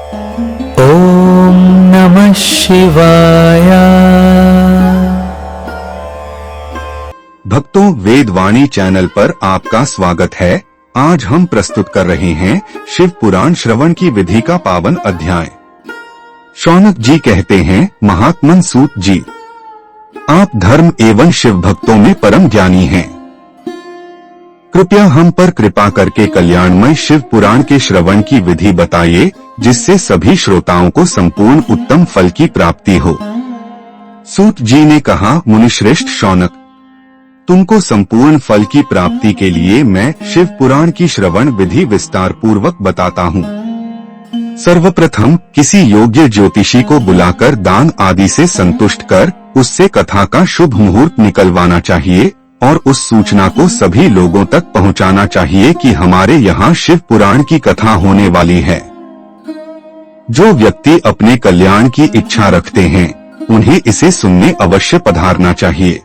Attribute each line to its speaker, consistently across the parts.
Speaker 1: ओम नमः शिवाय।
Speaker 2: भक्तों, वेदवाणी चैनल पर आपका स्वागत है। आज हम प्रस्तुत कर रहे हैं शिव पुराण श्रवण की विधि का पावन अध्याय। शौनक जी कहते हैं, महात्मन सूत जी, आप धर्म एवं शिव भक्तों में परम ज्ञानी हैं। कृपया हम पर कृपा करके कल्याणमय शिव पुराण के श्रवण की विधि बताइए, जिससे सभी श्रोताओं को संपूर्ण उत्तम फल की प्राप्ति हो। सूत जी ने कहा, मुनिश्रेष्ठ शौनक, तुमको संपूर्ण फल की प्राप्ति के लिए मैं शिव पुराण की श्रवण विधि विस्तार पूर्वक बताता हूँ। सर्वप्रथम किसी योग्य ज्योतिषी को बुलाकर दान आदि से संतुष्ट कर उससे कथा का शुभ मुहूर्त निकलवाना चाहिए और उस सूचना को सभी लोगों तक पहुंचाना चाहिए कि हमारे यहाँ शिव पुराण की कथा होने वाली है। जो व्यक्ति अपने कल्याण की इच्छा रखते हैं उन्हें इसे सुनने अवश्य पधारना चाहिए।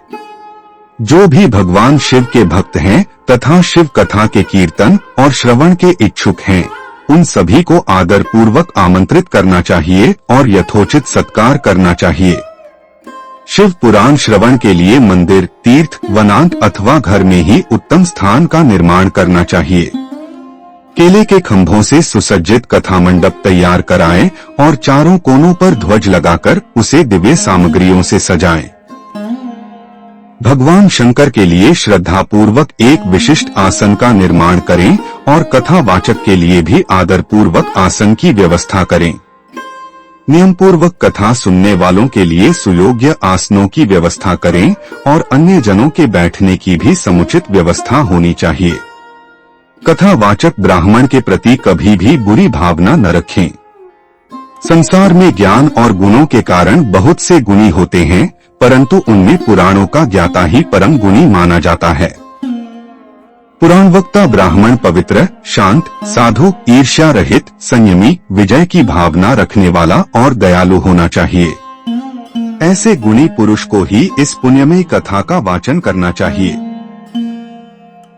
Speaker 2: जो भी भगवान शिव के भक्त हैं तथा शिव कथा के कीर्तन और श्रवण के इच्छुक हैं, उन सभी को आदर पूर्वक आमंत्रित करना चाहिए और यथोचित सत्कार करना चाहिए। शिव पुराण श्रवण के लिए मंदिर, तीर्थ, वनांत अथवा घर में ही उत्तम स्थान का निर्माण करना चाहिए। केले के खंभों से सुसज्जित कथा मंडप तैयार कराएं और चारों कोनों पर ध्वज लगाकर उसे दिव्य सामग्रियों से सजाएं। भगवान शंकर के लिए श्रद्धा पूर्वक एक विशिष्ट आसन का निर्माण करें और कथावाचक के लिए भी आदर पूर्वक आसन की व्यवस्था करें। नियम पूर्वक कथा सुनने वालों के लिए सुयोग्य आसनों की व्यवस्था करें और अन्य जनों के बैठने की भी समुचित व्यवस्था होनी चाहिए। कथावाचक ब्राह्मण के प्रति कभी भी बुरी भावना न रखें। संसार में ज्ञान और गुणों के कारण बहुत से गुणी होते हैं, परंतु उनमें पुराणों का ज्ञाता ही परम गुणी माना जाता है। पुराण वक्ता ब्राह्मण पवित्र, शांत, साधु, ईर्ष्या रहित, संयमी, विजय की भावना रखने वाला और दयालु होना चाहिए। ऐसे गुणी पुरुष को ही इस पुण्यमयी कथा का वाचन करना चाहिए।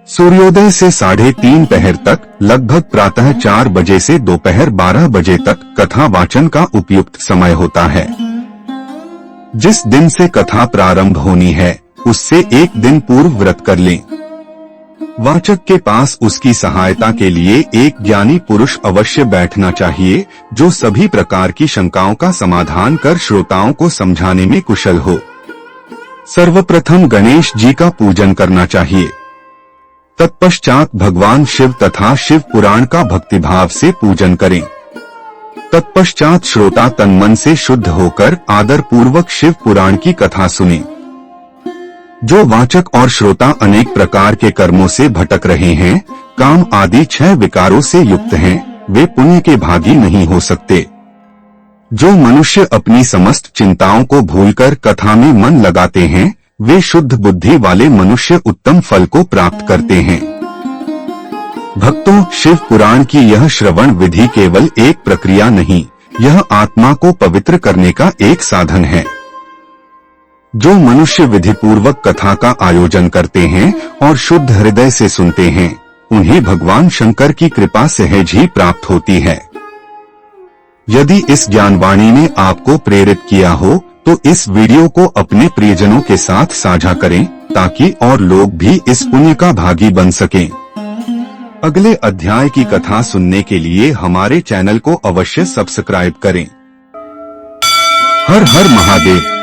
Speaker 2: सूर्योदय से 3:30 पहर तक, लगभग प्रातः 4 बजे से दोपहर 12 बजे तक कथा वाचन का उपयुक्त समय होता है। जिस दिन से कथा प्रारंभ होनी है उससे एक दिन पूर्व व्रत कर लें। वाचक के पास उसकी सहायता के लिए एक ज्ञानी पुरुष अवश्य बैठना चाहिए, जो सभी प्रकार की शंकाओं का समाधान कर श्रोताओं को समझाने में कुशल हो। सर्वप्रथम गणेश जी का पूजन करना चाहिए। तत्पश्चात भगवान शिव तथा शिव पुराण का भक्तिभाव से पूजन करें। तत्पश्चात श्रोता तन मन से शुद्ध होकर आदर पूर्वक शिव पुराण की कथा सुने। जो वाचक और श्रोता अनेक प्रकार के कर्मों से भटक रहे हैं, काम आदि 6 विकारों से युक्त हैं, वे पुण्य के भागी नहीं हो सकते। जो मनुष्य अपनी समस्त चिंताओं को भूलकर कथा में मन लगाते हैं, वे शुद्ध बुद्धि वाले मनुष्य उत्तम फल को प्राप्त करते हैं। भक्तों, शिव पुराण की यह श्रवण विधि केवल एक प्रक्रिया नहीं, यह आत्मा को पवित्र करने का एक साधन है। जो मनुष्य विधि पूर्वक कथा का आयोजन करते हैं और शुद्ध हृदय से सुनते हैं, उन्हें भगवान शंकर की कृपा सहज ही प्राप्त होती है। यदि इस ज्ञानवाणी ने आपको प्रेरित किया हो तो इस वीडियो को अपने प्रियजनों के साथ साझा करें, ताकि और लोग भी इस पुण्य का भागी बन सकें। अगले अध्याय की कथा सुनने के लिए हमारे चैनल को अवश्य सब्सक्राइब करें। हर हर महादेव।